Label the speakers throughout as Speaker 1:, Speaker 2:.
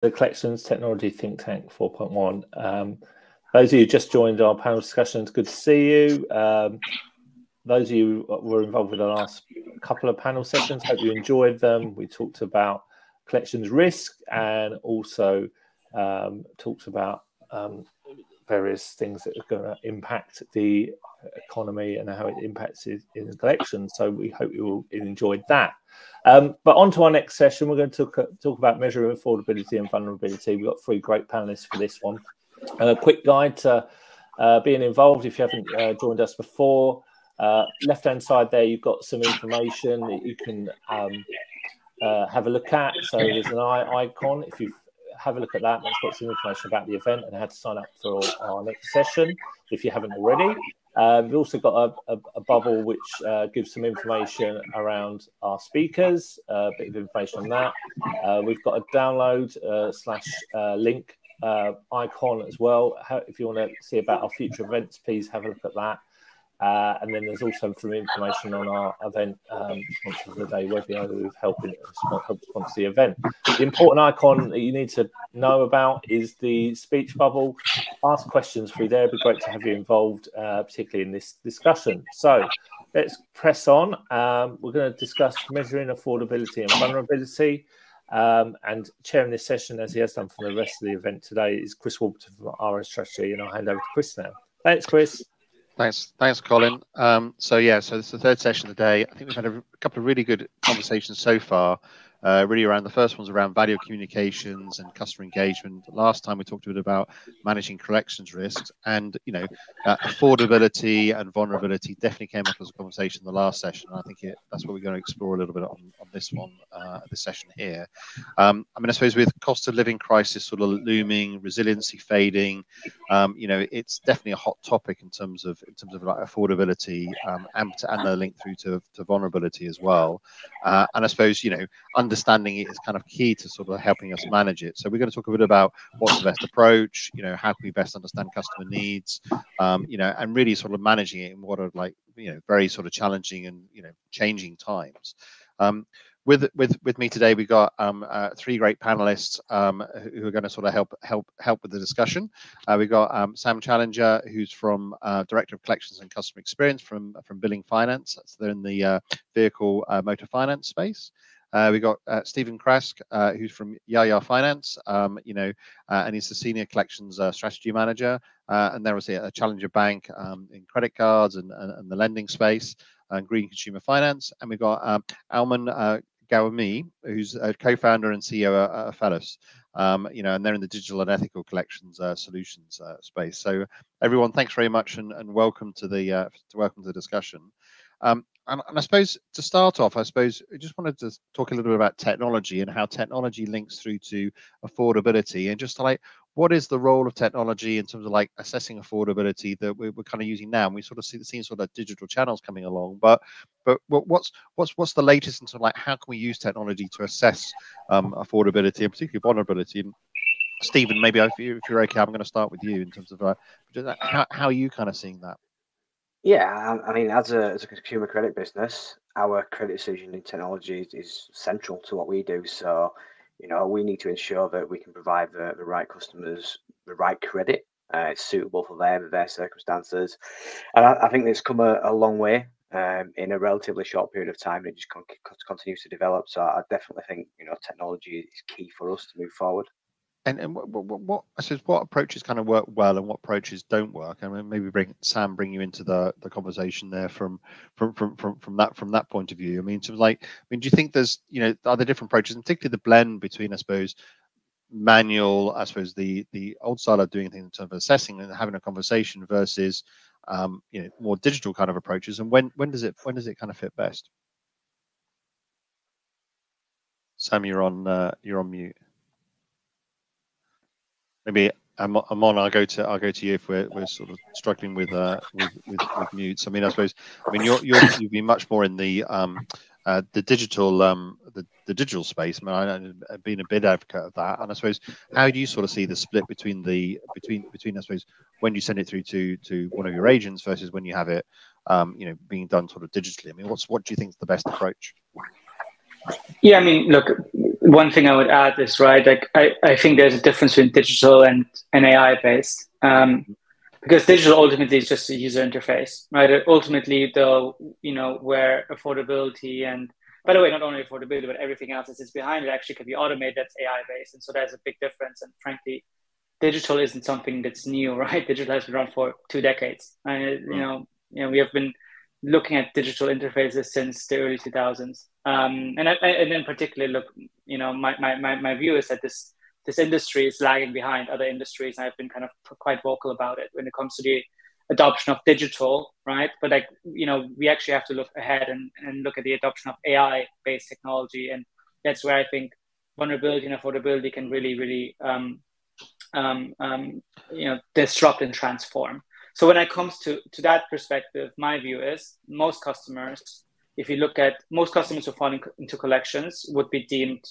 Speaker 1: the Collections Technology Think Tank 4.1. Those of you who just joined our panel discussion, it's good to see you. Those of you who were involved with the last couple of panel sessions, hope you enjoyed them. We talked about collections risk and also talked about various things that are going to impact the economy and how it impacts it in the collection. So we hope you all enjoyed that. But on to our next session, we're going to talk about measuring affordability and vulnerability. We've got 3 great panelists for this one. A quick guide to being involved if you haven't joined us before. Left-hand side there, you've got some information that you can have a look at. So there's an icon. If you have a look at that, that's got some information about the event and how to sign up for our next session if you haven't already. We've also got a bubble which gives some information around our speakers, a bit of information on that. We've got a download / link icon as well. If you want to see about our future events, please have a look at that. And then there's also some information on our event sponsor of the day webinar that we've helped sponsor the event. The important icon that you need to know about is the speech bubble. Ask questions through there. It'd be great to have you involved, particularly in this discussion. So let's press on. We're going to discuss measuring affordability and vulnerability. And chairing this session, as he has done for the rest of the event today, is Chris Warburton from RS Strategy, and I'll hand over to Chris now. Thanks, Chris.
Speaker 2: Thanks, Colin. So this is the 3rd session of the day. I think we've had a couple of really good conversations so far. Really around the first one's around value of communications and customer engagement. Last time we talked a bit about managing collections risks, and affordability and vulnerability definitely came up as a conversation in the last session. And I think that's what we're going to explore a little bit on this one, this session here. I mean, I suppose with cost of living crisis sort of looming, resiliency fading, it's definitely a hot topic in terms of like affordability and the link through to vulnerability as well. And I suppose understanding it is kind of key to sort of helping us manage it. So we're going to talk a bit about what's the best approach, how can we best understand customer needs, and really sort of managing it in what are like, very sort of challenging and, changing times. With me today, we got 3 great panelists who are going to sort of help with the discussion. We got Sam Challenger, who's from Director of Collections and Customer Experience from Billing Finance. So they're in the vehicle motor finance space. We got Stephen Craske, who's from Jaja Finance, and he's the Senior Collections Strategy Manager. And there was a Challenger Bank in credit cards and the lending space and green consumer finance. And we got Amon Ghaiumy, who's a co-founder and CEO at Ophleos, and they're in the digital and ethical collections solutions space. So everyone, thanks very much and welcome to the discussion. And I suppose to start off, I just wanted to talk a little bit about technology and how technology links through to affordability, and just like what is the role of technology in terms of like assessing affordability that we're kind of using now. And we sort of seen sort of digital channels coming along, but what's the latest in sort of like how can we use technology to assess affordability and particularly vulnerability? And Stephen, maybe if you're okay, I'm going to start with you in terms of how are you kind of seeing that?
Speaker 3: Yeah, I mean, as a consumer credit business, our credit decisioning technology is central to what we do. So, we need to ensure that we can provide the right customers the right credit. It's suitable for their circumstances. And I think it's come a long way in a relatively short period of time. It just continues to develop. So I definitely think, technology is key for us to move forward.
Speaker 2: And what I suppose what approaches kind of work well and what approaches don't work? I mean, maybe bring you into the conversation there from that point of view. I mean, do you think there's are there different approaches, and particularly the blend between, I suppose, manual, I suppose the old style of doing things in terms of assessing and having a conversation versus more digital kind of approaches, and when does it kind of fit best? Sam, you're on mute. Maybe Amon, I'll go to you if we're sort of struggling with mutes. I mean, you've been much more in the digital space. I mean, I've been a big advocate of that, and I suppose how do you sort of see the split between I suppose when you send it through to one of your agents versus when you have it being done sort of digitally? I mean, what do you think is the best approach?
Speaker 4: Yeah, I mean, look, one thing I would add is, right, like I think there's a difference between digital and AI based, because digital ultimately is just a user interface, right? Ultimately, though, where affordability, and by the way, not only affordability, but everything else that sits behind it actually can be automated, that's AI based. And so there's a big difference. And frankly, digital isn't something that's new, right? Digital has been around for 2 decades. And, we have been looking at digital interfaces since the early 2000s. And in particular, look, my view is that this industry is lagging behind other industries. And I've been kind of quite vocal about it when it comes to the adoption of digital, right? But we actually have to look ahead and look at the adoption of AI-based technology. And that's where I think vulnerability and affordability can really, really, disrupt and transform. So when it comes to that perspective, my view is most customers, if you look at most customers who fall into collections, would be deemed,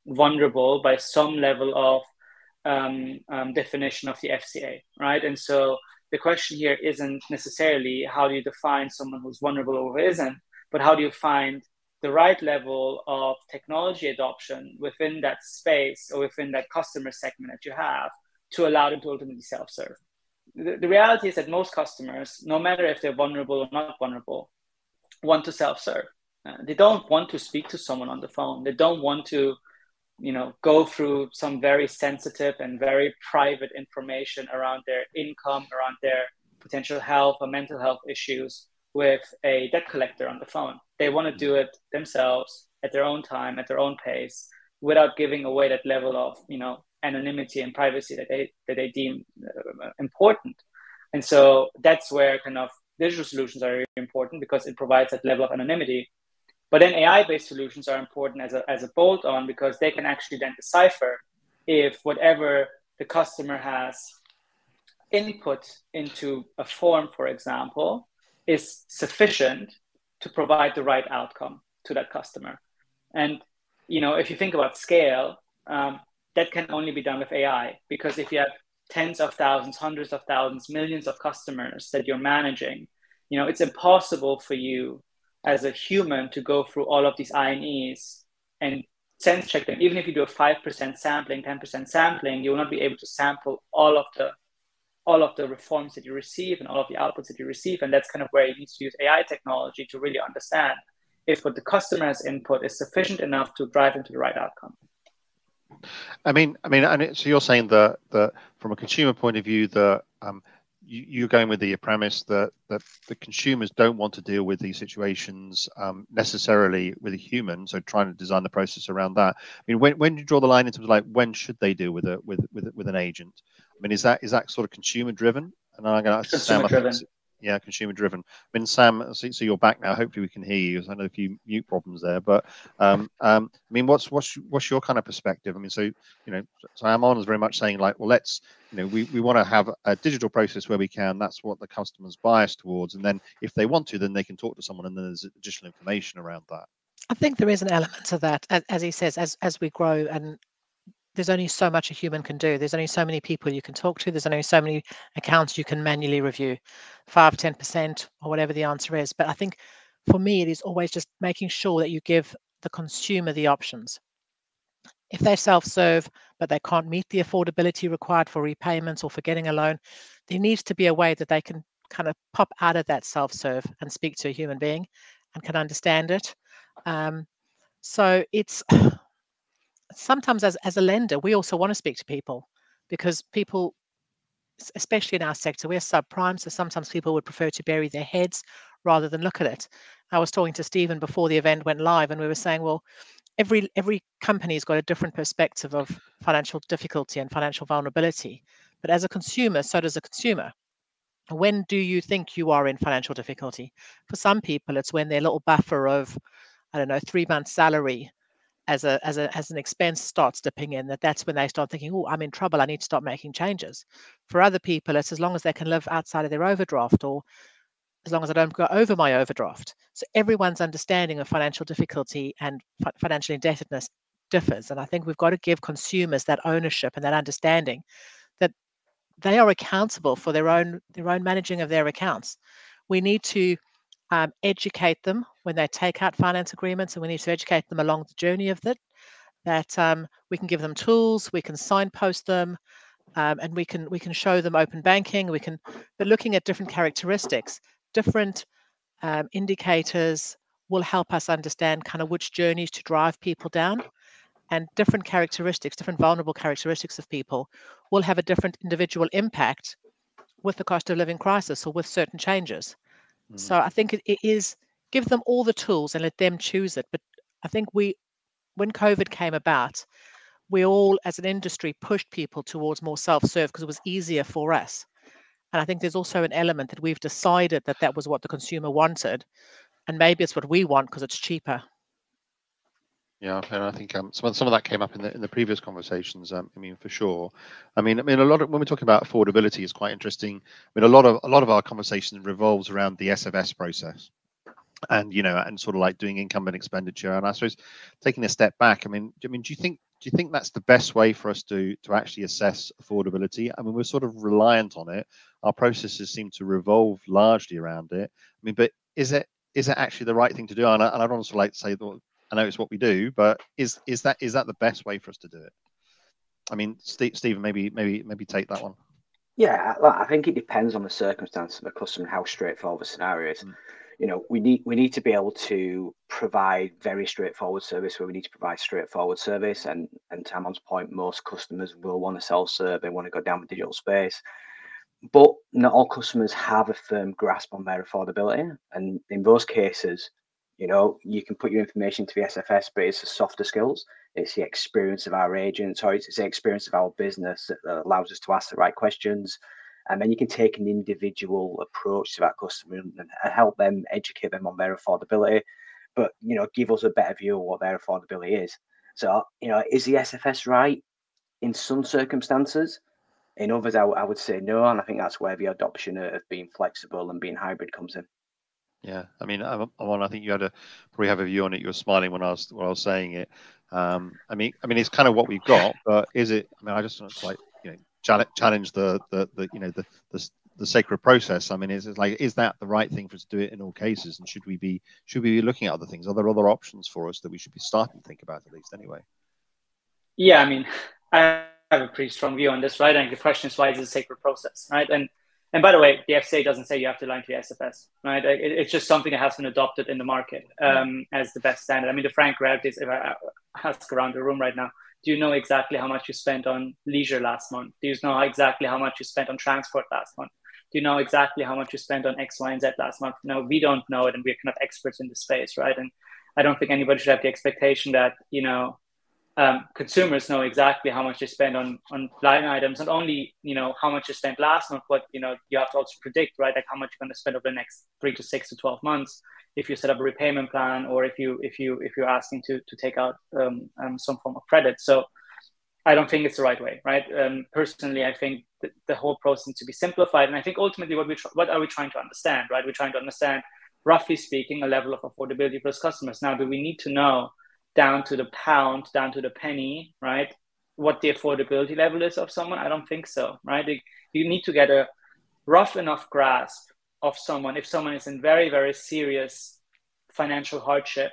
Speaker 4: vulnerable by some level of definition of the FCA, right? And so the question here isn't necessarily how do you define someone who's vulnerable or who isn't, but how do you find the right level of technology adoption within that space or within that customer segment that you have to allow them to ultimately self-serve. The reality is that most customers, no matter if they're vulnerable or not vulnerable, want to self-serve. They don't want to speak to someone on the phone. They don't want to, go through some very sensitive and very private information around their income, around their potential health or mental health issues with a debt collector on the phone. They want to do it themselves at their own time, at their own pace, without giving away that level of, anonymity and privacy that they deem important. And so that's where kind of digital solutions are really important, because it provides that level of anonymity. But then AI-based solutions are important as a bolt-on, because they can actually then decipher if whatever the customer has input into a form, for example, is sufficient to provide the right outcome to that customer. And, if you think about scale, that can only be done with AI, because if you have tens of thousands, hundreds of thousands, millions of customers that you're managing, it's impossible for you as a human to go through all of these INEs and sense check them. Even if you do a 5% sampling, 10% sampling, you will not be able to sample all of the reforms that you receive and all of the outputs that you receive. And that's kind of where you need to use AI technology to really understand if what the customer's input is sufficient enough to drive them to the right outcome.
Speaker 2: So you're saying that from a consumer point of view, that you're going with the premise that the consumers don't want to deal with these situations necessarily with a human, so trying to design the process around that. When do you draw the line in terms of like when should they deal with an agent? Is that sort of consumer driven? And I'm going to ask Sam. Yeah, consumer driven. Sam, so you're back now. Hopefully we can hear you. I know a few mute problems there, but what's your kind of perspective? So Amon is very much saying like, well, let's, we want to have a digital process where we can. That's what the customer's biased towards, and then if they want to, then they can talk to someone, and then there's additional information around that.
Speaker 5: I think there is an element of that, as he says, as we grow, and there's only so much a human can do. There's only so many people you can talk to. There's only so many accounts you can manually review, 5, 10%, or whatever the answer is. But I think for me, it is always just making sure that you give the consumer the options. If they self-serve, but they can't meet the affordability required for repayments or for getting a loan, there needs to be a way that they can kind of pop out of that self-serve and speak to a human being and can understand it. So it's sometimes as a lender, we also want to speak to people, because people, especially in our sector, we're subprime, so sometimes people would prefer to bury their heads rather than look at it. I was talking to Stephen before the event went live, and we were saying, well, every company's got a different perspective of financial difficulty and financial vulnerability. But as a consumer, so does a consumer. When do you think you are in financial difficulty? For some people, it's when their little buffer of, 3 months salary as an expense starts dipping in, that's when they start thinking, oh, I'm in trouble, I need to start making changes. For other people, it's as long as they can live outside of their overdraft, or as long as I don't go over my overdraft. So everyone's understanding of financial difficulty and financial indebtedness differs. And I think we've got to give consumers that ownership and that understanding that they are accountable for their own managing of their accounts. We need to educate them when they take out finance agreements, and we need to educate them along the journey of that. that we can give them tools, we can signpost them, and we can show them open banking. But looking at different characteristics, different indicators will help us understand kind of which journeys to drive people down, and different characteristics, different vulnerable characteristics of people will have a different individual impact with the cost of living crisis or with certain changes. So I think it is give them all the tools and let them choose it. But I think when COVID came about, we all as an industry pushed people towards more self-serve because it was easier for us. And I think there's also an element that we've decided that that was what the consumer wanted, and maybe it's what we want because it's cheaper.
Speaker 2: Yeah, and I think some of that came up in the previous conversations. I mean, for sure. I mean, a lot of when we're talking about affordability is quite interesting. I mean, a lot of our conversation revolves around the SFS process, and and sort of like doing income and expenditure. And I suppose taking a step back, I mean, do you think that's the best way for us to actually assess affordability? I mean, we're sort of reliant on it. Our processes seem to revolve largely around it. I mean, but is it actually the right thing to do? And I don't also like to say that. I know it's what we do, but is that the best way for us to do it? I mean, Stephen, maybe take that one.
Speaker 3: Yeah, I think it depends on the circumstance of the customer and how straightforward the scenario is. We need to be able to provide very straightforward service where we need to provide straightforward service. And to Amon's point, most customers will want to self-serve, they want to go down the digital space. But not all customers have a firm grasp on their affordability. And in those cases, you can put your information to the SFS, but it's the softer skills. It's the experience of our agents, or it's the experience of our business that allows us to ask the right questions. And then you can take an individual approach to that customer and help them, educate them on their affordability, but, give us a better view of what their affordability is. So, is the SFS right in some circumstances? In others, I would say no. And I think that's where the adoption of being flexible and being hybrid comes in.
Speaker 2: Yeah, I mean, I think you probably have a view on it. You were smiling when I was saying it. I mean, it's kind of what we've got, but is it? I mean, I just want to challenge the sacred process. I mean, is that the right thing for us to do it in all cases? And should we be looking at other things? Are there other options for us that we should be starting to think about at least anyway?
Speaker 4: Yeah, I mean, I have a pretty strong view on this, right? And the question is, why is it a sacred process, right? And by the way, the FCA doesn't say you have to align to the SFS, right? It's just something that has been adopted in the market as the best standard. I mean, the frank reality is, if I ask around the room right now, do you know exactly how much you spent on leisure last month? Do you know exactly how much you spent on transport last month? Do you know exactly how much you spent on X, Y, and Z last month? No, we don't know it, and we're kind of experts in the space, right? And I don't think anybody should have the expectation that, consumers know exactly how much they spend on line items, not only how much you spent last month, but you have to also predict, right, like how much you're going to spend over the next 3 to 6 to 12 months if you set up a repayment plan, or if you're asking to take out some form of credit. So I don't think it's the right way, right? Personally, I think the whole process needs to be simplified, and I think ultimately what are we trying to understand, right? We're trying to understand, roughly speaking, a level of affordability for those customers. Now, do we need to know down to the pound, down to the penny, right, what the affordability level is of someone? I don't think so, right? You need to get a rough enough grasp of someone, if someone is in very, very serious financial hardship,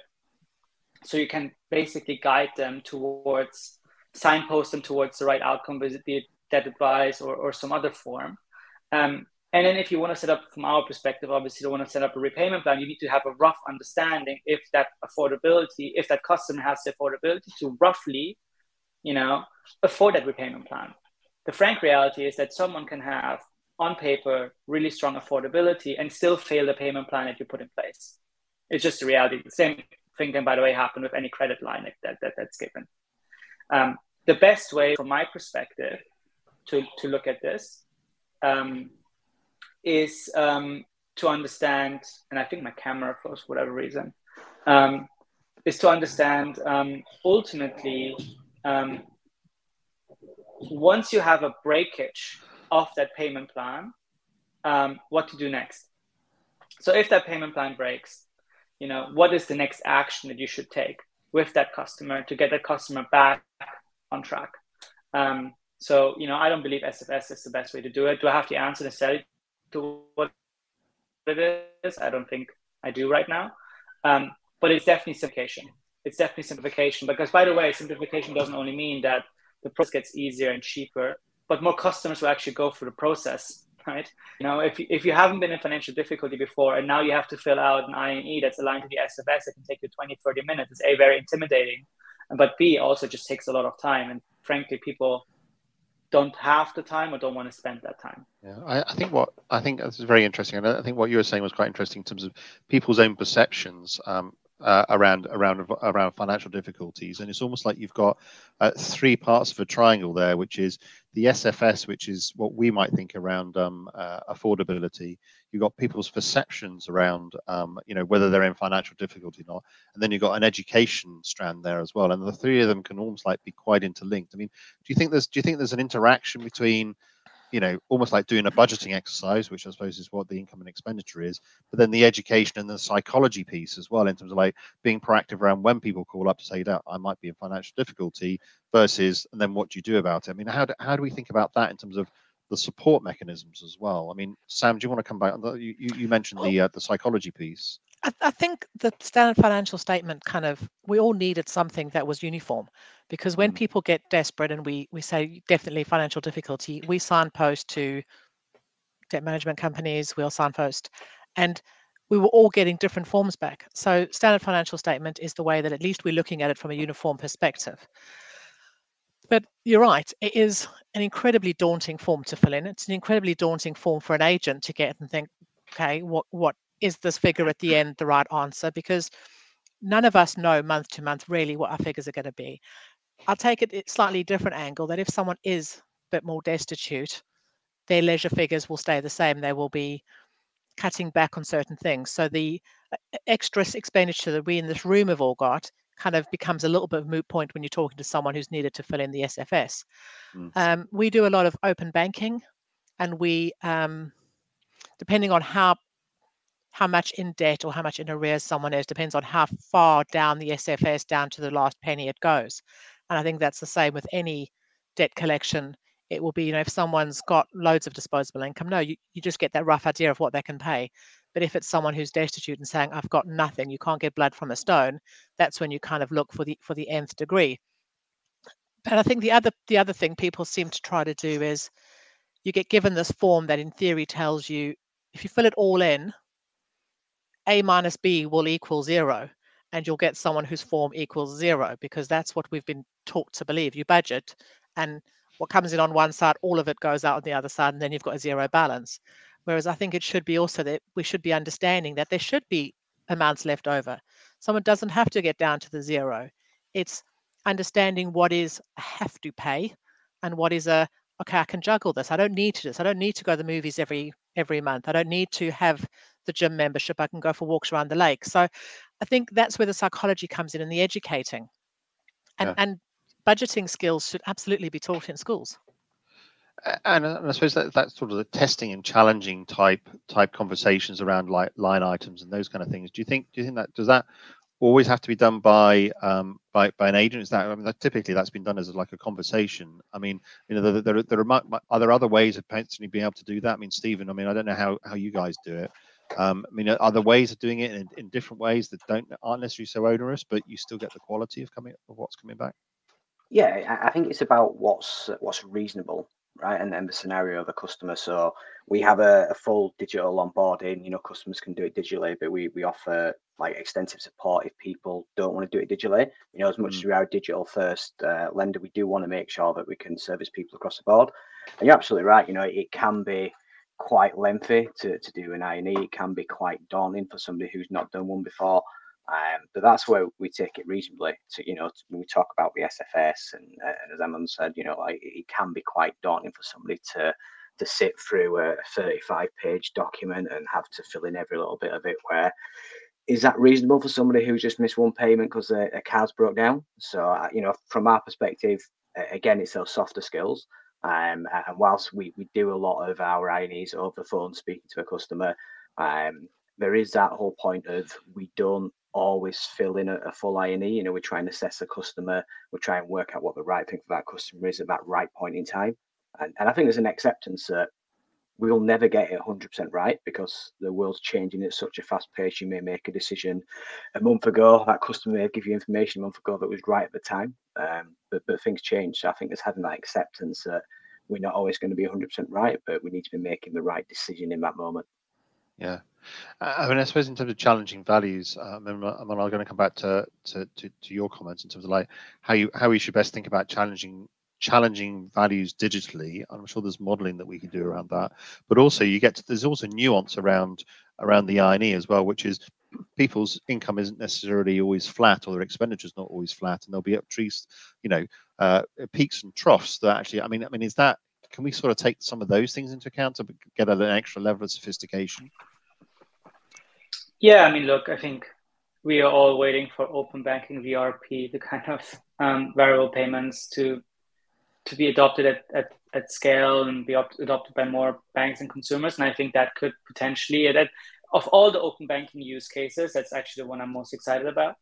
Speaker 4: so you can basically guide them towards, signpost them towards the right outcome, be it debt advice or some other form. And then if you want to set up, from our perspective, obviously you want to set up a repayment plan, you need to have a rough understanding if that customer has the affordability to roughly, afford that repayment plan. The frank reality is that someone can have, on paper, really strong affordability and still fail the payment plan that you put in place. It's just the reality. The same thing can, by the way, happen with any credit line that's given. The best way, from my perspective, to look at this, is to understand, and I think my camera froze for whatever reason, is to understand ultimately, once you have a breakage of that payment plan, what to do next. So if that payment plan breaks, what is the next action that you should take with that customer to get that customer back on track? So, I don't believe SFS is the best way to do it. Do I have the answer necessarily to what it is? I don't think I do right now. But it's definitely simplification. it's definitely simplification. Because, by the way, simplification doesn't only mean that the process gets easier and cheaper, but more customers will actually go through the process, right? You know, if you haven't been in financial difficulty before and now you have to fill out an INE that's aligned to the SFS, it can take you 20, 30 minutes. It's A, very intimidating, but B, also just takes a lot of time. And frankly, people don't have the time or don't want to spend that time.
Speaker 2: Yeah, I think this is very interesting, and I think what you were saying was quite interesting in terms of people's own perceptions around financial difficulties, and it's almost like you've got three parts of a triangle there, which is the SFS, which is what we might think around affordability. You've got people's perceptions around whether they're in financial difficulty or not, and then you've got an education strand there as well, and the three of them can almost like be quite interlinked. I mean, do you think there's an interaction between, almost like doing a budgeting exercise, which I suppose is what the income and expenditure is, but then the education and the psychology piece as well, in terms of like being proactive around when people call up to say that I might be in financial difficulty versus, and then what do you do about it? I mean, how do we think about that in terms of the support mechanisms as well? I mean, Sam, do you want to come back? You mentioned the psychology piece.
Speaker 5: I think the standard financial statement we all needed something that was uniform, because when people get desperate and we say definitely financial difficulty, we signpost to debt management companies, we'll signpost, and we were all getting different forms back. So standard financial statement is the way that at least we're looking at it from a uniform perspective. But you're right, it is an incredibly daunting form to fill in. It's an incredibly daunting form for an agent to get and think, okay, what is this figure at the end the right answer? Because none of us know month to month really what our figures are going to be. I'll take it a slightly different angle, that if someone is a bit more destitute, their leisure figures will stay the same. They will be cutting back on certain things. So the extra expenditure that we in this room have all got kind of becomes a little bit of a moot point when you're talking to someone who's needed to fill in the SFS. We do a lot of open banking, and we, depending on how much in debt or how much in arrears someone is, depends on how far down the SFS, down to the last penny it goes. And I think that's the same with any debt collection. It will be, if someone's got loads of disposable income, no, you just get that rough idea of what they can pay. But if it's someone who's destitute and saying, I've got nothing, you can't get blood from a stone, that's when you kind of look for the nth degree. And I think the other thing people seem to try to do is, you get given this form that in theory tells you, if you fill it all in, A minus B will equal 0, and you'll get someone whose form equals 0, because that's what we've been taught to believe. You budget, and what comes in on one side, all of it goes out on the other side, and then you've got a 0 balance. Whereas I think it should be also that we should be understanding that there should be amounts left over. Someone doesn't have to get down to the 0. It's understanding what is a have to pay and what is a, okay, I can juggle this. I don't need to do this. I don't need to go to the movies every month. I don't need to have the gym membership. I can go for walks around the lake. So I think that's where the psychology comes in and the educating. And budgeting skills should absolutely be taught in schools.
Speaker 2: And I suppose that's sort of the testing and challenging type conversations around like line items and those kind of things. Do you think that does that always have to be done by an agent? Is that, I mean, typically that's been done as like a conversation? I mean, are there other ways of potentially being able to do that? I mean, Stephen, I mean, I don't know how you guys do it. I mean, are there ways of doing it in different ways that aren't necessarily so onerous, but you still get the quality of what's coming back?
Speaker 3: Yeah, I think it's about what's reasonable, right? And then the scenario of the customer. So we have a full digital onboarding. Customers can do it digitally, but we offer like extensive support if people don't want to do it digitally. As much as we are a digital first lender, we do want to make sure that we can service people across the board. And you're absolutely right. It can be quite lengthy to do an INE. It can be quite daunting for somebody who's not done one before. But that's where we take it reasonably. So, when we talk about the SFS, and as Amon said, it can be quite daunting for somebody to sit through a 35-page document and have to fill in every little bit of it. Where is that reasonable for somebody who just missed one payment because their car's broke down? So, from our perspective, again, it's those softer skills. And whilst we do a lot of our INEs over the phone, speaking to a customer, there is that whole point of we don't always fill in a full INE. We try and assess the customer. We try and work out what the right thing for that customer is at that right point in time. And I think there's an acceptance that we will never get it 100% right, because the world's changing at such a fast pace. You may make a decision a month ago, that customer may give you information a month ago that was right at the time, but things change. So I think it's having that acceptance that we're not always going to be 100% right, but we need to be making the right decision in that moment.
Speaker 2: Yeah. I mean, I suppose in terms of challenging values, I'm going to come back to your comments in terms of like how we should best think about challenging values digitally. I'm sure there's modeling that we can do around that, but also there's also nuance around the I&E as well, which is people's income isn't necessarily always flat, or their expenditure is not always flat, and there'll be at least peaks and troughs that actually. I mean, is that, can we sort of take some of those things into account to get an extra level of sophistication?
Speaker 4: Yeah, I mean, look, I think we are all waiting for open banking VRP, the kind of variable payments to be adopted at scale and be adopted by more banks and consumers. And I think that could potentially, of all the open banking use cases, that's actually the one I'm most excited about.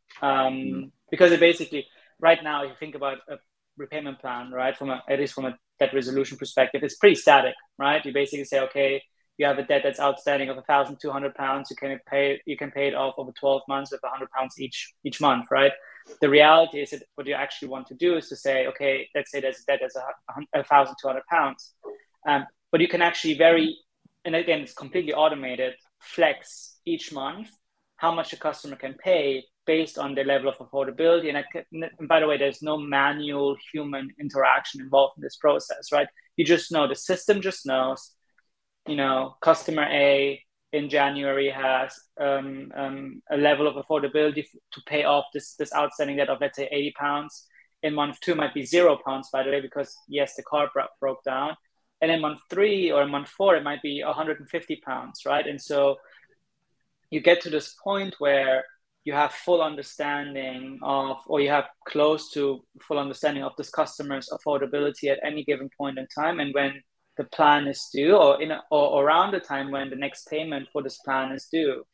Speaker 4: Because it basically, right now, if you think about a repayment plan, right, at least from a debt resolution perspective, it's pretty static, right? You basically say, okay, you have a debt that's outstanding of £1,200. You can pay it off over 12 months with £100 each month, right? The reality is that what you actually want to do is to say, okay, let's say there's a debt that's £1,200, but you can actually and again, it's completely automated, flex each month how much a customer can pay based on their level of affordability. And by the way, there's no manual human interaction involved in this process, right? You just know, the system just knows, customer A in January has a level of affordability to pay off this outstanding debt of, let's say, £80. In month 2 might be £0, by the way, because yes, the car broke down. And in month 3 or in month 4, it might be £150, right? And so you get to this point where you have full understanding of, or you have close to full understanding of this customer's affordability at any given point in time. And when the plan is due, or around the time when the next payment for this plan is due,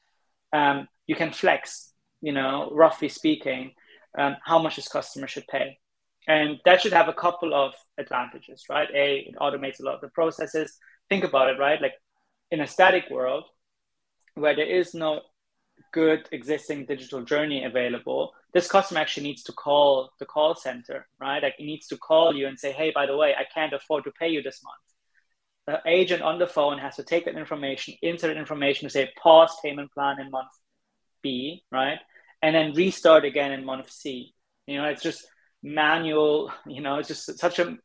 Speaker 4: you can flex, roughly speaking, how much this customer should pay. And that should have a couple of advantages, right? It automates a lot of the processes. Think about it, right? Like in a static world where there is no good existing digital journey available, this customer actually needs to call the call center, right? Like, he needs to call you and say, hey, by the way, I can't afford to pay you this month. The agent on the phone has to take that information, insert information to say pause payment plan in month B, right? And then restart again in month C. It's just manual, it's just such a,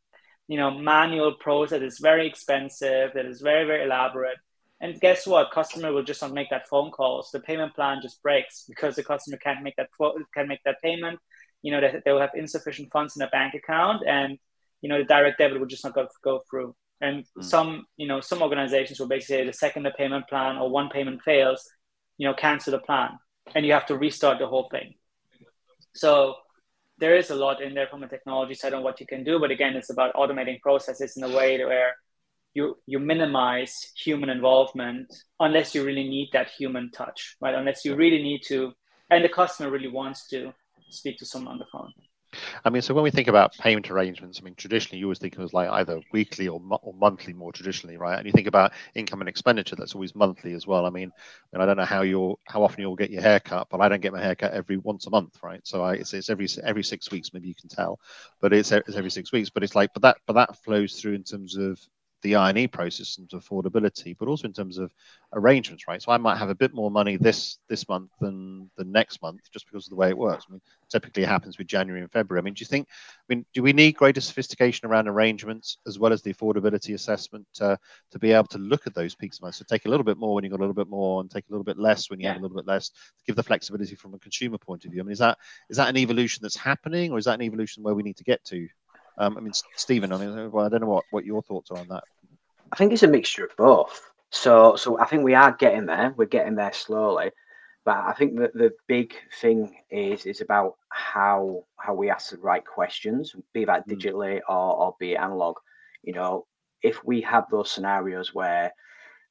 Speaker 4: manual process. It's very expensive. That is very, very elaborate. And guess what? Customer will just not make that phone call. So the payment plan just breaks because the customer can't make that payment. They will have insufficient funds in a bank account, and the direct debit will just not go through. And some organizations will basically say the second the payment plan or one payment fails, cancel the plan, and you have to restart the whole thing. So there is a lot in there from a technology side on what you can do. But again, it's about automating processes in a way where you minimize human involvement unless you really need that human touch, right? Unless you really need to, and the customer really wants to speak to someone on the phone.
Speaker 2: I mean, so when we think about payment arrangements, I mean, traditionally you always think it was like either weekly or monthly, more traditionally, right? And you think about income and expenditure, that's always monthly as well. I mean, I don't know how often you'll get your hair cut, but I don't get my hair cut once a month, right? So it's every 6 weeks, maybe you can tell, but it's every 6 weeks. But it's like, but that flows through in terms of the I&E process and affordability, but also in terms of arrangements, right? So I might have a bit more money this month than the next month, just because of the way it works. I mean, typically it happens with January and February. I mean, do we need greater sophistication around arrangements as well as the affordability assessment to be able to look at those peaks of money? So take a little bit more when you've got a little bit more, and take a little bit less when you have a little bit less, to give the flexibility from a consumer point of view. I mean, is that an evolution that's happening, or is that an evolution where we need to get to? I mean, Stephen, I don't know what your thoughts are on that.
Speaker 3: I think it's a mixture of both. So I think we are getting there. We're getting there slowly. But I think that the big thing is about how we ask the right questions, be that digitally or be it analog. If we have those scenarios where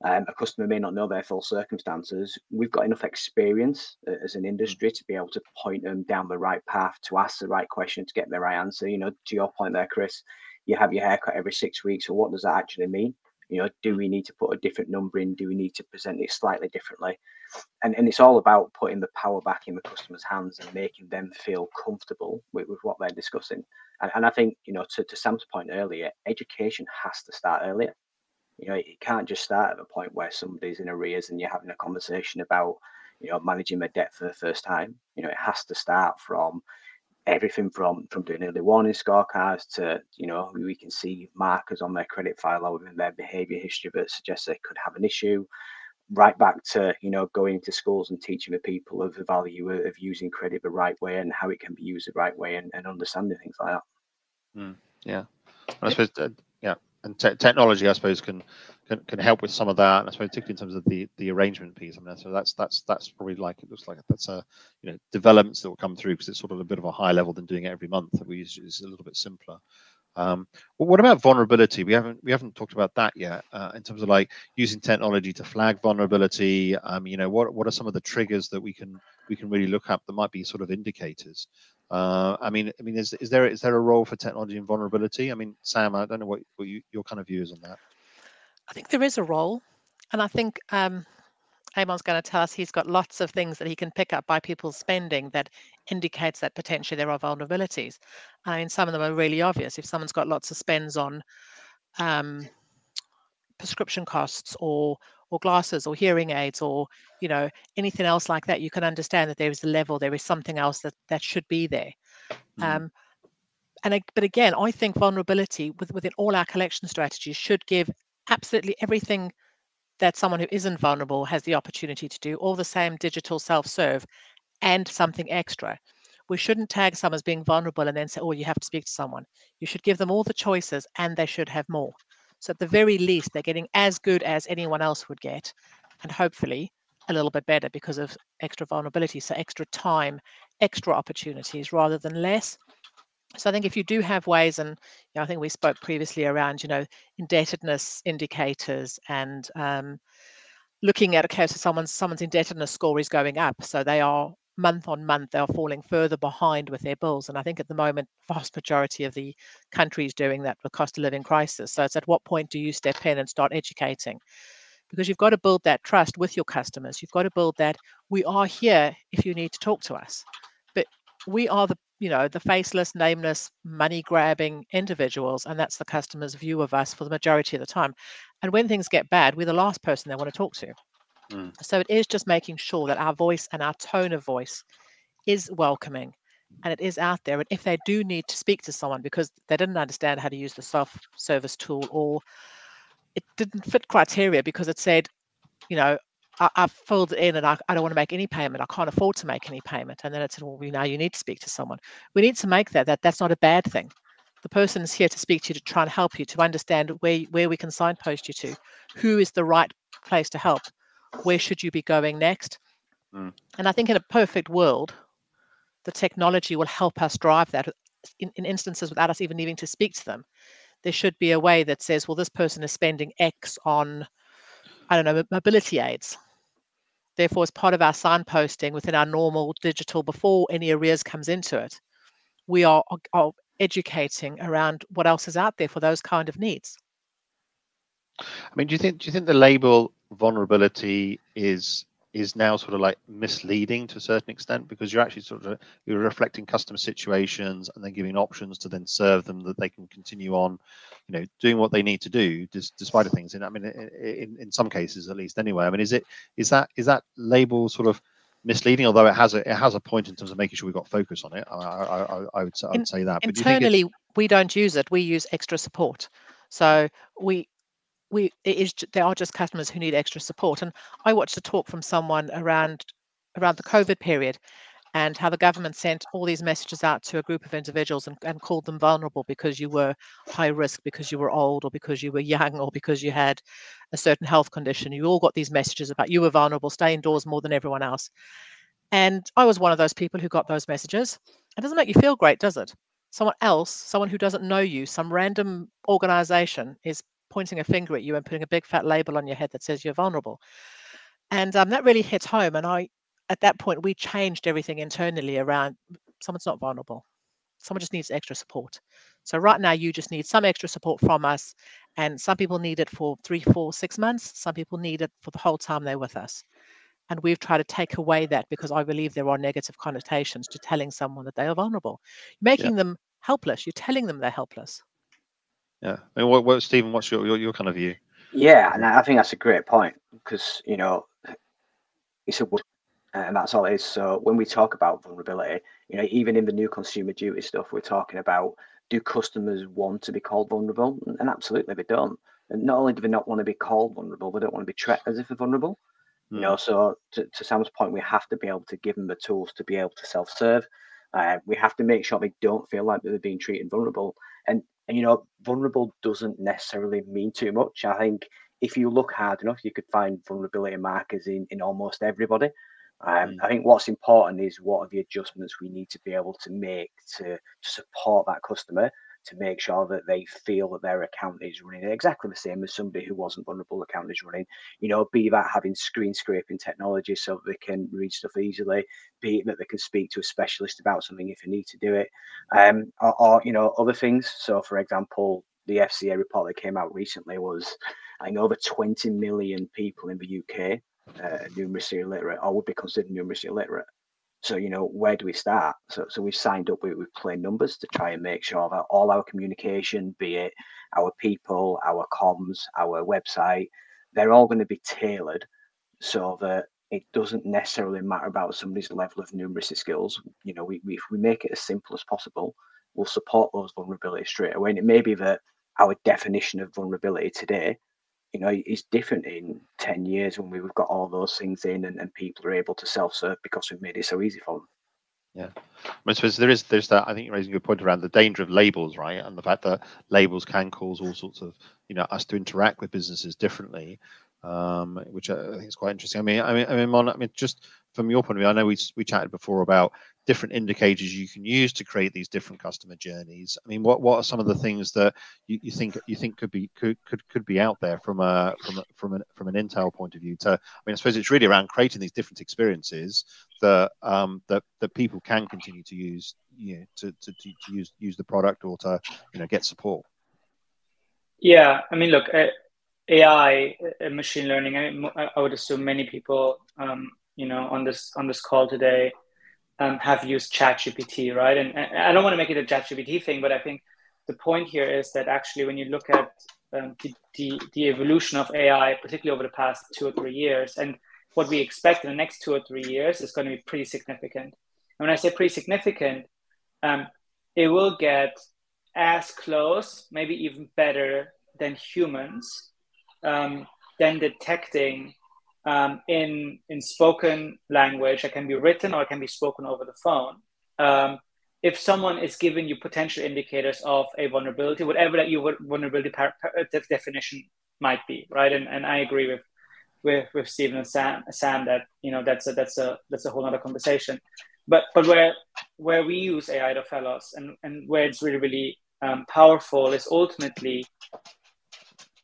Speaker 3: a customer may not know their full circumstances, we've got enough experience as an industry to be able to point them down the right path, to ask the right question, to get the right answer. To your point there, Chris, you have your haircut every 6 weeks. So what does that actually mean? You know, do we need to put a different number in? Do we need to present it slightly differently? And it's all about putting the power back in the customer's hands and making them feel comfortable with what they're discussing. And I think, you know, to Sam's point earlier, education has to start earlier. You know, it can't just start at the point where somebody's in arrears and you're having a conversation about, you know, managing their debt for the first time. You know, it has to start from everything from doing early warning scorecards to, you know, we can see markers on their credit file or in their behavior history that suggests they could have an issue, right back to, you know, going into schools and teaching the people of the value of using credit the right way and how it can be used the right way, and understanding things like that.
Speaker 2: Yeah, and I suppose yeah, and technology, I suppose, can help with some of that, and I suppose particularly in terms of the arrangement piece. I mean, so that's probably, like, it looks like that's a, you know, developments that will come through, because it's sort of a bit of a higher level than doing it every month. That we use is a little bit simpler. Well, what about vulnerability? We haven't talked about that yet, in terms of, like, using technology to flag vulnerability. You know, what are some of the triggers that we can really look up that might be sort of indicators? I mean, is there a role for technology in vulnerability? I mean, Sam, I don't know what your kind of views on that.
Speaker 5: I think there is a role, and I think Amon's going to tell us he's got lots of things that he can pick up by people's spending that indicates that potentially there are vulnerabilities. I mean, some of them are really obvious. If someone's got lots of spends on prescription costs or glasses or hearing aids or, you know, anything else like that, you can understand that there is a level, there is something else that should be there. But again, I think vulnerability within all our collection strategies should give absolutely everything that someone who isn't vulnerable has the opportunity to do, all the same digital self-serve and something extra. We shouldn't tag someone as being vulnerable and then say, oh, you have to speak to someone. You should give them all the choices and they should have more. So at the very least, they're getting as good as anyone else would get, and hopefully a little bit better because of extra vulnerability. So extra time, extra opportunities rather than less. So I think if you do have ways, and, you know, I think we spoke previously around, you know, indebtedness indicators and looking at, okay, so someone's indebtedness score is going up, so they are month on month, they are falling further behind with their bills. And I think at the moment, vast majority of the country is doing that with cost of living crisis. So it's at what point do you step in and start educating? Because you've got to build that trust with your customers. You've got to build that we are here if you need to talk to us. But we are the, you know, the faceless, nameless, money grabbing individuals, and that's the customer's view of us for the majority of the time. And when things get bad, we're the last person they want to talk to. So it is just making sure that our voice and our tone of voice is welcoming and it is out there. And if they do need to speak to someone because they didn't understand how to use the self-service tool, or it didn't fit criteria because it said, you know, I've filled it in and I don't want to make any payment. I can't afford to make any payment. And then it said, well, now you need to speak to someone. We need to make that's not a bad thing. The person is here to speak to you, to try and help you, to understand where we can signpost you to, who is the right place to help, where should you be going next. And I think in a perfect world, the technology will help us drive that in instances without us even needing to speak to them. There should be a way that says, well, this person is spending X on, I don't know, mobility aids. Therefore, as part of our signposting within our normal digital, before any arrears comes into it, we are educating around what else is out there for those kind of needs.
Speaker 2: I mean, do you think the label vulnerability is now sort of like misleading to a certain extent, because you're actually you're reflecting customer situations and then giving options to then serve them that they can continue on, you know, doing what they need to do despite of things. And I mean, in some cases at least anyway. I mean, is that label sort of misleading, although it has a point in terms of making sure we've got focus on it? I would say that. But
Speaker 5: internally, do you think we don't use it. We use extra support. So there are just customers who need extra support. And I watched a talk from someone around the COVID period, and how the government sent all these messages out to a group of individuals and called them vulnerable because you were high risk, because you were old, or because you were young, or because you had a certain health condition. You all got these messages about you were vulnerable, stay indoors more than everyone else. And I was one of those people who got those messages. It doesn't make you feel great, does it? Someone who doesn't know you, some random organization is pointing a finger at you and putting a big fat label on your head that says you're vulnerable. And that really hit home. And at that point, we changed everything internally around someone's not vulnerable. Someone just needs extra support. So right now, you just need some extra support from us. And some people need it for 3, 4, 6 months. Some people need it for the whole time they're with us. And we've tried to take away that, because I believe there are negative connotations to telling someone that they are vulnerable. Making them helpless. You're telling them they're helpless.
Speaker 2: Yeah. I mean, what Stephen, what's your kind of view?
Speaker 3: Yeah, and I think that's a great point, because, it's a and that's all it is. So when we talk about vulnerability, even in the new consumer duty stuff, we're talking about, do customers want to be called vulnerable? And absolutely they don't. And not only do they not want to be called vulnerable, they don't want to be treated as if they're vulnerable. So to Sam's point, we have to be able to give them the tools to be able to self-serve. We have to make sure they don't feel like they're being treated vulnerable. And vulnerable doesn't necessarily mean too much. I think if you look hard enough, you could find vulnerability markers in almost everybody. I think what's important is what are the adjustments we need to be able to make to support that customer, to make sure that they feel that their account is running exactly the same as somebody who wasn't vulnerable account is running. Be that having screen scraping technology so that they can read stuff easily, be it that they can speak to a specialist about something if they need to do it, or other things. So, for example, the FCA report that came out recently was, I think, over 20 million people in the UK numeracy illiterate, or would be considered numeracy illiterate. So, where do we start? So we've signed up with plain numbers to try and make sure that all our communication, be it our people, our comms, our website, they're all going to be tailored so that it doesn't necessarily matter about somebody's level of numeracy skills. If we make it as simple as possible, we'll support those vulnerabilities straight away. And it may be that our definition of vulnerability today, is different in 10 years when we've got all those things in and people are able to self-serve because we've made it so easy for them.
Speaker 2: Yeah, I suppose there's that. I think you're raising a good point around the danger of labels, right? And the fact that labels can cause all sorts of, us to interact with businesses differently, which I think is quite interesting. I mean, just from your point of view, I know we chatted before about different indicators you can use to create these different customer journeys. I mean, what are some of the things that you think could be out there from an Intel point of view? I mean, I suppose it's really around creating these different experiences that people can continue to use, to use the product or to get support.
Speaker 4: Yeah, I mean, look, AI, machine learning. I would assume many people, on this call today, have used ChatGPT, right? And I don't want to make it a ChatGPT thing, but I think the point here is that actually, when you look at the evolution of AI, particularly over the past 2 or 3 years, and what we expect in the next 2 or 3 years is going to be pretty significant. And when I say pretty significant, it will get as close, maybe even better than humans, than detecting in spoken language that can be written or it can be spoken over the phone. If someone is giving you potential indicators of a vulnerability, whatever that your vulnerability definition might be, right? And I agree with Stephen and Sam that that's a whole other conversation. But where we use AI at Ophleos and where it's really powerful is ultimately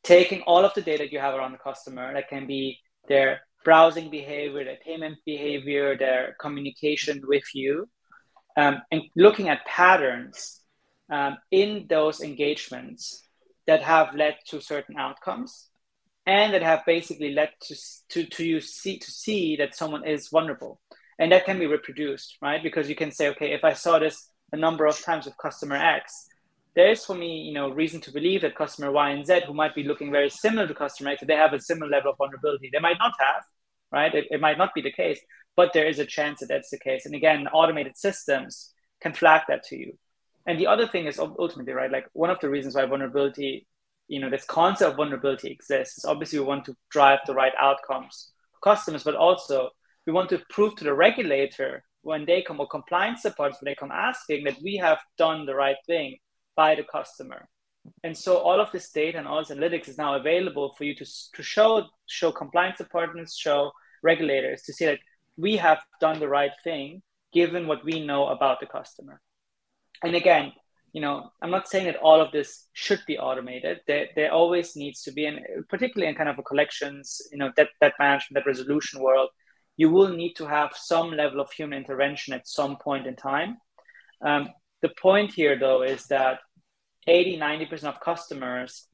Speaker 4: taking all of the data you have around the customer, that can be their browsing behavior, their payment behavior, their communication with you, and looking at patterns in those engagements that have led to certain outcomes and that have basically led to you see that someone is vulnerable. And that can be reproduced, right? Because you can say, okay, if I saw this a number of times with customer X, there is for me, reason to believe that customer Y and Z, who might be looking very similar to customer X, they have a similar level of vulnerability. They might not have, right? It might not be the case, but there is a chance that that's the case. And again, automated systems can flag that to you. And the other thing is ultimately, right, like one of the reasons why vulnerability, this concept of vulnerability exists is obviously we want to drive the right outcomes for customers, but also we want to prove to the regulator when they come, or compliance departments, when they come asking, that we have done the right thing by the customer. And so all of this data and all this analytics is now available for you to show compliance departments, show regulators, to see that we have done the right thing given what we know about the customer. And again, I'm not saying that all of this should be automated. There always needs to be, and particularly in kind of a collections, that management, that resolution world, you will need to have some level of human intervention at some point in time. The point here, though, is that 80-90% of customers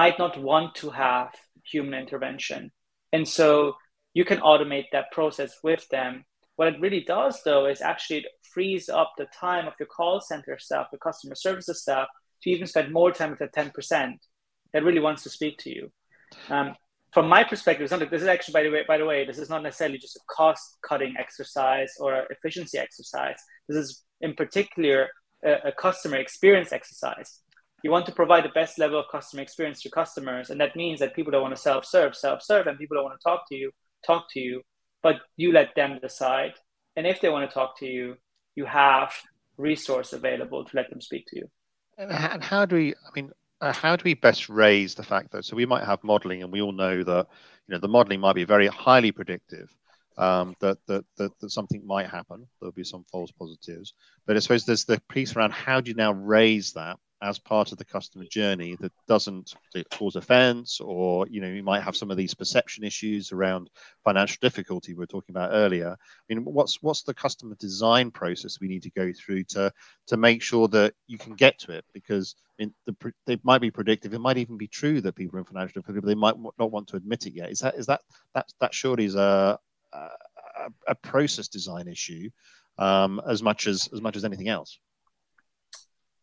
Speaker 4: might not want to have human intervention. And so you can automate that process with them. What it really does, though, is actually it frees up the time of your call center staff, the customer services staff, to even spend more time with the 10% that really wants to speak to you. From my perspective, this is actually, by the way, this is not necessarily just a cost-cutting exercise or an efficiency exercise. This is, in particular, a customer experience exercise. You want to provide the best level of customer experience to customers, and that means that people that want to self-serve, and people that want to talk to you, but you let them decide. And if they want to talk to you, you have resource available to let them speak to you.
Speaker 2: And how do we best raise the fact that, so we might have modeling, and we all know that, the modeling might be very highly predictive, that something might happen. There'll be some false positives, but I suppose there's the piece around how do you now raise that as part of the customer journey that doesn't cause offense, or you might have some of these perception issues around financial difficulty we were talking about earlier. What's the customer design process we need to go through to make sure that you can get to it? Because they might be predictive. It might even be true that people are in financial difficulty, but they might not want to admit it yet. Is that surely is a process design issue as much as anything else?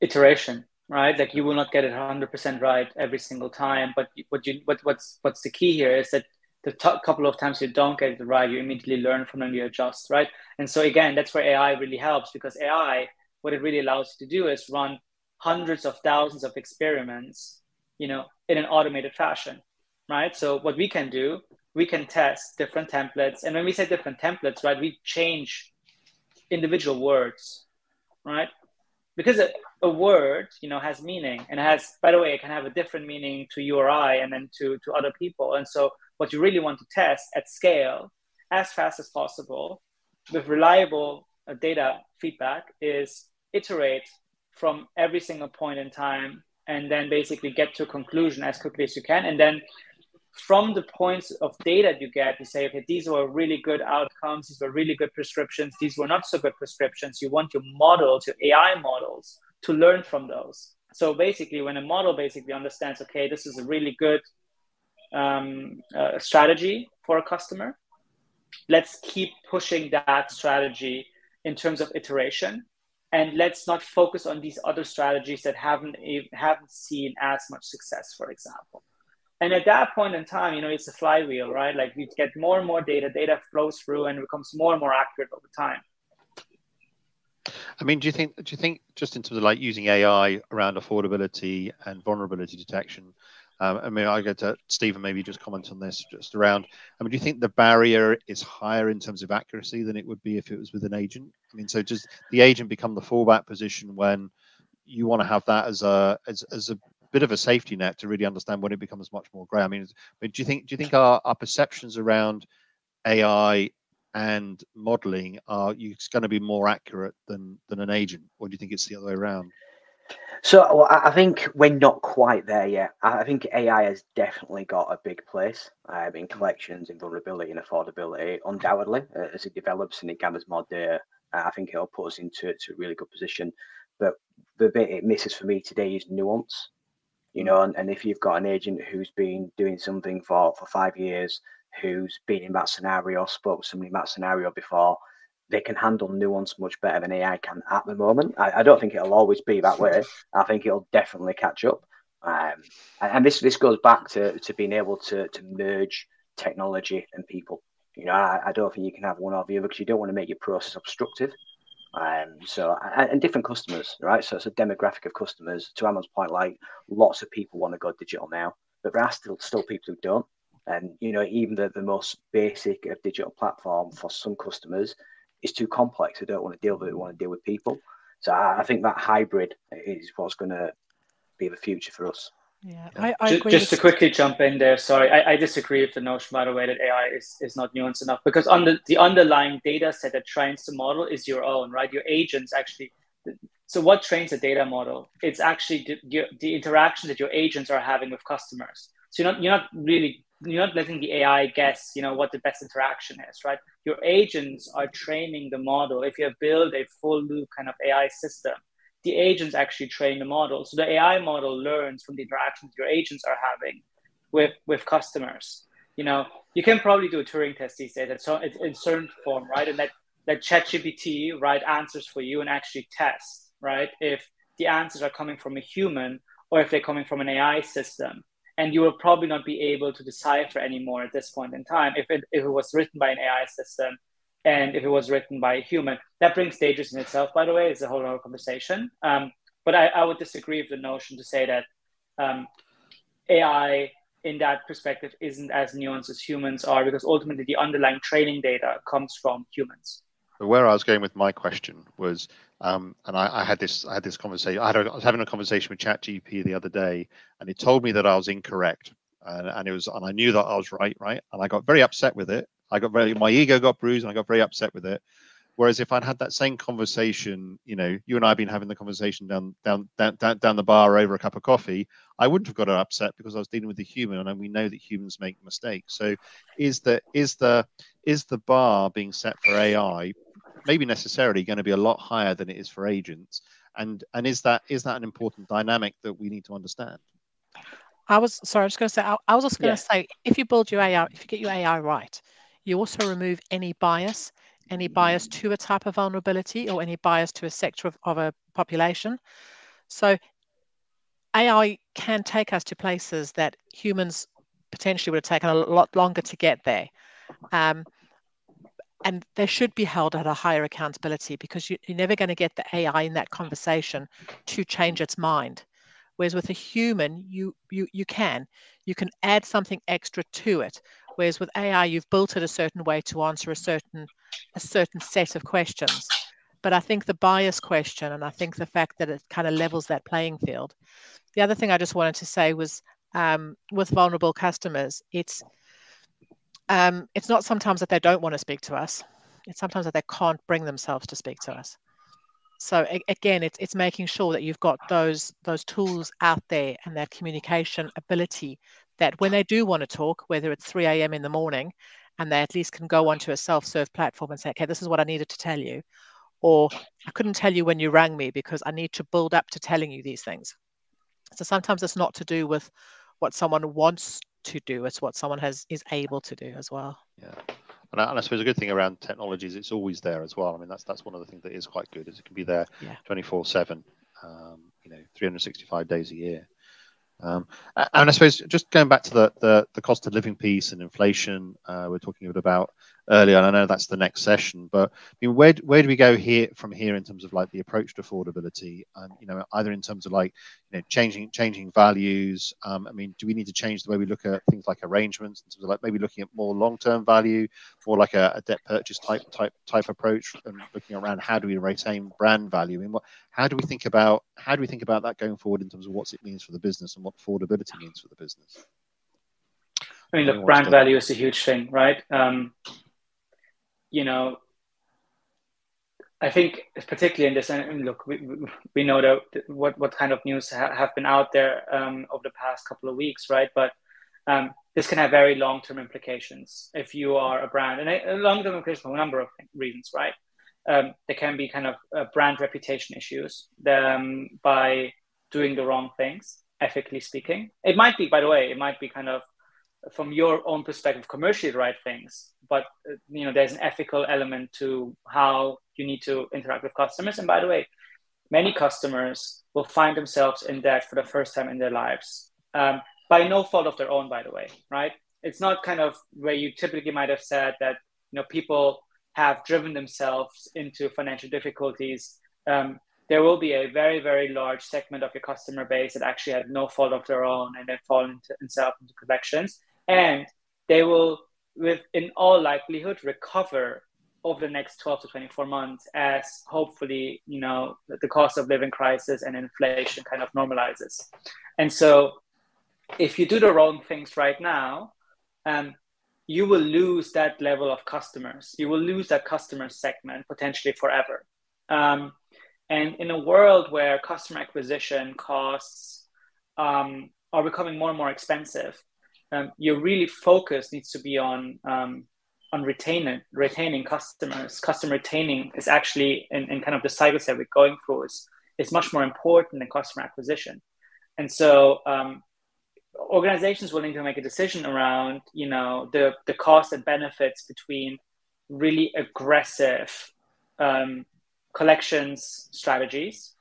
Speaker 4: Iteration. Right, like you will not get it 100% right every single time, but what's the key here is that the couple of times you don't get it right, you immediately learn from them, you adjust, right? And so again, that's where AI really helps, because AI, what it really allows you to do is run hundreds of thousands of experiments, in an automated fashion, right? So what we can do, we can test different templates, and when we say different templates, right, we change individual words, right? Because a word, has meaning, and by the way, it can have a different meaning to you or I, and then to other people. And so what you really want to test at scale as fast as possible with reliable data feedback is iterate from every single point in time, and then basically get to a conclusion as quickly as you can. And then from the points of data you get, you say, okay, these were really good outcomes, these were really good prescriptions, these were not so good prescriptions. You want your models, your AI models, to learn from those. So basically, when a model basically understands, okay, this is a really good strategy for a customer, let's keep pushing that strategy in terms of iteration, and let's not focus on these other strategies that haven't seen as much success, for example. And at that point in time, it's a flywheel, right? Like we get more and more data flows through and becomes more and more accurate over time.
Speaker 2: Do you think just in terms of like using AI around affordability and vulnerability detection, I go to Stephen, maybe just comment on this just around, do you think the barrier is higher in terms of accuracy than it would be if it was with an agent? So does the agent become the fallback position when you want to have that as a bit of a safety net to really understand when it becomes much more grey? Do you think our perceptions around AI and modeling are going to be more accurate than an agent, or do you think it's the other way around?
Speaker 3: So I think we're not quite there yet. I think AI has definitely got a big place in collections, in vulnerability and affordability, undoubtedly. As it develops and it gathers more data, I think it'll put us into a really good position. But the bit it misses for me today is nuance. And if you've got an agent who's been doing something for 5 years, who's been in that scenario, spoke to somebody in that scenario before, they can handle nuance much better than AI can at the moment. I don't think it'll always be that way. I think it'll definitely catch up. And this goes back to being able to merge technology and people. I don't think you can have one or the other, because you don't want to make your process obstructive. And different customers, right? So it's a demographic of customers. To Amon's point, like lots of people want to go digital now, but there are still people who don't. And even the most basic of digital platform for some customers is too complex. They don't want to deal with it. They want to deal with people. So I think that hybrid is what's going to be the future for us.
Speaker 5: Yeah, I agree.
Speaker 4: Just to quickly jump in there, sorry, I disagree with the notion, by the way, that AI is not nuanced enough, because the underlying data set that trains the model is your own, right? Your agents actually. So what trains a data model? It's actually the interactions that your agents are having with customers. So you're not letting the AI guess, what the best interaction is, right? Your agents are training the model. If you have built a full loop kind of AI system, the agents actually train the model. So the AI model learns from the interactions your agents are having with customers. You know, you can probably do a Turing test these days in certain form, right? And let ChatGPT write answers for you and actually test, right, if the answers are coming from a human or if they're coming from an AI system. And you will probably not be able to decipher anymore at this point in time if it was written by an AI system and if it was written by a human. That brings dangers in itself, by the way. It's a whole other conversation. But I would disagree with the notion to say that AI in that perspective isn't as nuanced as humans are, because ultimately the underlying training data comes from humans.
Speaker 2: Where I was going with my question was, and I had this conversation. I was having a conversation with ChatGPT the other day, and it told me that I was incorrect, and I knew that I was right, and I got very upset with it. My ego got bruised, and I got very upset with it. Whereas if I'd had that same conversation, you know, you and I have been having the conversation down the bar over a cup of coffee, I wouldn't have got upset because I was dealing with a human, and we know that humans make mistakes. So, is the bar being set for AI maybe necessarily going to be a lot higher than it is for agents? And is that an important dynamic that we need to understand?
Speaker 5: I was just going to say, I was just going to say, if you build your AI, if you get your AI right, you also remove any bias to a type of vulnerability or any bias to a sector of a population. So AI can take us to places that humans potentially would have taken a lot longer to get there. And they should be held at a higher accountability, because you're never going to get the AI in that conversation to change its mind. Whereas with a human, you can add something extra to it. Whereas with AI, you've built it a certain way to answer a certain set of questions. But I think the bias question, and I think the fact that it kind of levels that playing field. The other thing I just wanted to say was, with vulnerable customers, it's not sometimes that they don't want to speak to us. It's sometimes that they can't bring themselves to speak to us. So again, it's making sure that you've got those tools out there and that communication ability, that when they do want to talk, whether it's 3 a.m. in the morning, and they at least can go onto a self-serve platform and say, okay, this is what I needed to tell you, or I couldn't tell you when you rang me because I need to build up to telling you these things. So sometimes it's not to do with what someone wants to do, it's what someone is able to do as well.
Speaker 2: Yeah. And I suppose a good thing around technology is it's always there as well. I mean, that's one of the things that is quite good, is it can be there 24/7, 365 days a year. And I suppose just going back to the cost of living piece and inflation, we're talking a bit about earlier, and I know that's the next session, but I mean, where do we go from here in terms of like the approach to affordability, and either in terms of like changing values? I mean, do we need to change the way we look at things like arrangements in terms of like maybe looking at more long-term value, more like a debt purchase type approach, and looking around how do we retain brand value? I mean, how do we think about that going forward in terms of what it means for the business and what affordability means for the business?
Speaker 4: I mean, look, brand value is a huge thing, right? I think particularly in this, and look, we know that what kind of news have been out there over the past couple of weeks, right? But this can have very long-term implications if you are a brand, and long-term implications for a number of reasons, right? There can be kind of brand reputation issues by doing the wrong things, ethically speaking. It might be, by the way, kind of from your own perspective, commercially the right things, but there's an ethical element to how you need to interact with customers. And by the way, many customers will find themselves in debt for the first time in their lives, by no fault of their own, by the way, right? It's not kind of where you typically might have said that people have driven themselves into financial difficulties. There will be a very, very large segment of your customer base that actually had no fault of their own and then fall into collections. And they will, in all likelihood, recover over the next 12 to 24 months as hopefully, the cost of living crisis and inflation kind of normalizes. And so if you do the wrong things right now, you will lose that level of customers. You will lose that customer segment potentially forever. And in a world where customer acquisition costs are becoming more and more expensive, your really focus needs to be on retaining customers. Customer retaining is actually in kind of the cycles that we're going through is much more important than customer acquisition. And so organizations will need to make a decision around, you know, the cost and benefits between really aggressive collections strategies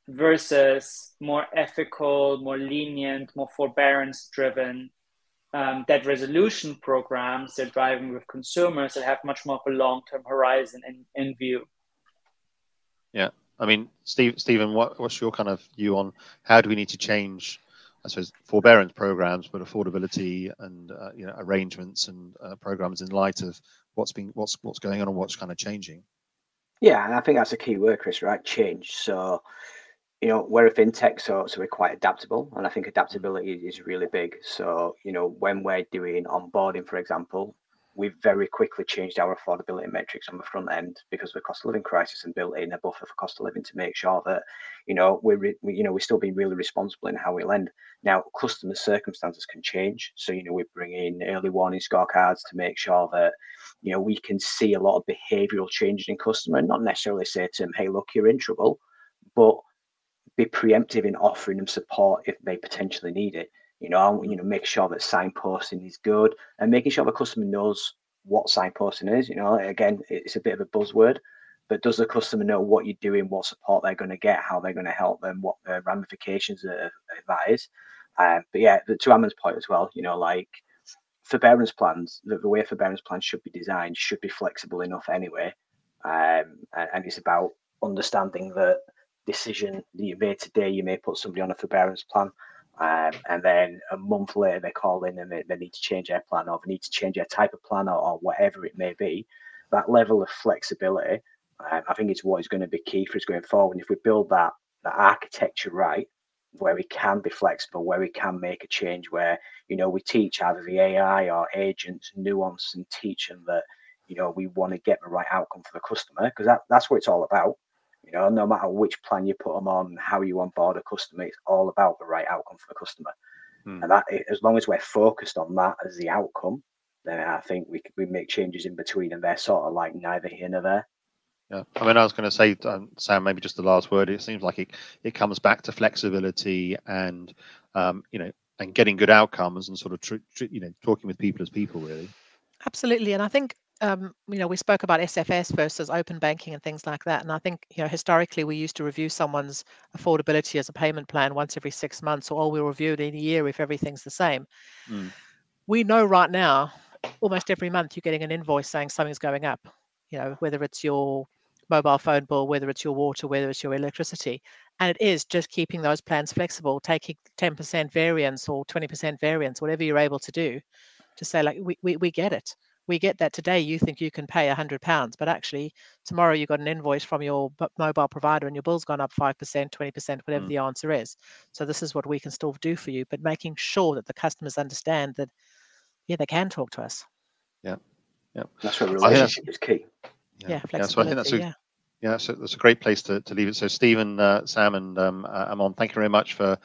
Speaker 4: versus more ethical, more lenient, more forbearance-driven debt resolution programs that are driving with consumers that have much more of a long-term horizon in view.
Speaker 2: Yeah, I mean, Stephen, what's your kind of view on how do we need to change, I suppose, forbearance programs, but affordability and you know, arrangements and programs in light of what's going on and what's kind of changing?
Speaker 3: Yeah, and I think that's a key word, Chris, right? Change. So, you know, we're a fintech, so we're quite adaptable, and I think adaptability is really big. So, you know, when we're doing onboarding, for example, we've very quickly changed our affordability metrics on the front end because of the cost of living crisis and built in a buffer for cost of living to make sure that, you know, we're still being really responsible in how we lend. Now, customer circumstances can change, so you know, we bring in early warning scorecards to make sure that, you know, we can see a lot of behavioural changes in customer, and not necessarily say to them, hey, look, you're in trouble, but be preemptive in offering them support if they potentially need it. You know, make sure that signposting is good and making sure the customer knows what signposting is. You know, again, it's a bit of a buzzword, but does the customer know what you're doing, what support they're going to get, how they're going to help them, what the ramifications of that is. But yeah, to Amon's point as well, you know, like forbearance plans, the way forbearance plans should be designed should be flexible enough anyway. And it's about understanding that decision that you made today, you may put somebody on a forbearance plan, and then a month later they call in and they need to change their plan, or they need to change their type of plan, or whatever it may be. That level of flexibility, I think, is what is going to be key for us going forward. And if we build that architecture right, where we can be flexible, where we can make a change, where, you know, we teach either the AI or agents nuance and teach them that, you know, we want to get the right outcome for the customer, because that's what it's all about. You know, no matter which plan you put them on, how you onboard a customer, it's all about the right outcome for the customer. And that, as long as we're focused on that as the outcome, then I think we make changes in between, and they're sort of like neither here nor there.
Speaker 2: Yeah, I mean, I was going to say, Sam, maybe just the last word. It seems like it comes back to flexibility and you know, and getting good outcomes and sort of you know, talking with people as people, really.
Speaker 5: Absolutely, and I think you know, we spoke about SFS versus open banking and things like that. And I think, you know, historically we used to review someone's affordability as a payment plan once every 6 months, or we'll review it in a year if everything's the same. We know right now, almost every month you're getting an invoice saying something's going up, you know, whether it's your mobile phone bill, whether it's your water, whether it's your electricity. And it is just keeping those plans flexible, taking 10% variance or 20% variance, whatever you're able to do, to say, like, we get it. We get that today you think you can pay £100, but actually tomorrow you got an invoice from your mobile provider and your bill's gone up 5%, 20%, whatever the answer is. So this is what we can still do for you, but making sure that the customers understand that, yeah, they can talk to us.
Speaker 2: Yeah, yeah.
Speaker 3: That's where relationship is key.
Speaker 5: Yeah, flexibility.
Speaker 2: Yeah, so I think that's a great place to leave it. So Stephen, Sam, and Amon, thank you very much for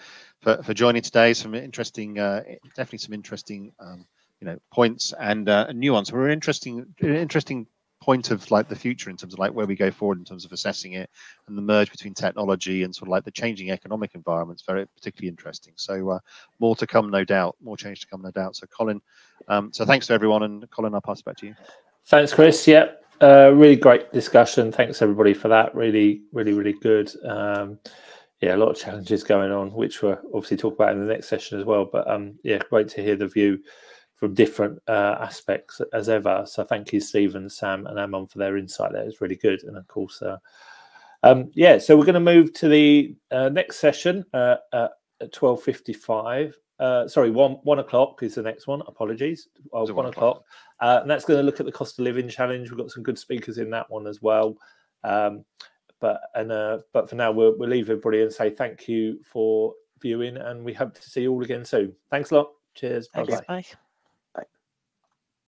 Speaker 2: joining today. Some interesting, definitely some interesting, you know, points and nuance. We're an interesting point of like the future in terms of like where we go forward in terms of assessing it, and the merge between technology and sort of like the changing economic environment is very particularly interesting. So more to come, no doubt. More change to come, no doubt. So Colin, so thanks to everyone, and Colin, I'll pass it back to you.
Speaker 1: Thanks, Chris. Yeah, really great discussion. Thanks everybody for that. Really good. Yeah, a lot of challenges going on, which we'll obviously talk about in the next session as well. But yeah, great to hear the view from different aspects as ever. So thank you, Stephen, Sam, and Amon for their insight there. It's really good. And of course, yeah, so we're going to move to the next session at 12:55. Sorry, 1 o'clock is the next one. Apologies. 1 o'clock. And that's going to look at the cost of living challenge. We've got some good speakers in that one as well. But for now, we'll leave everybody and say thank you for viewing, and we hope to see you all again soon. Thanks a lot. Cheers. Bye-bye.
Speaker 5: Bye.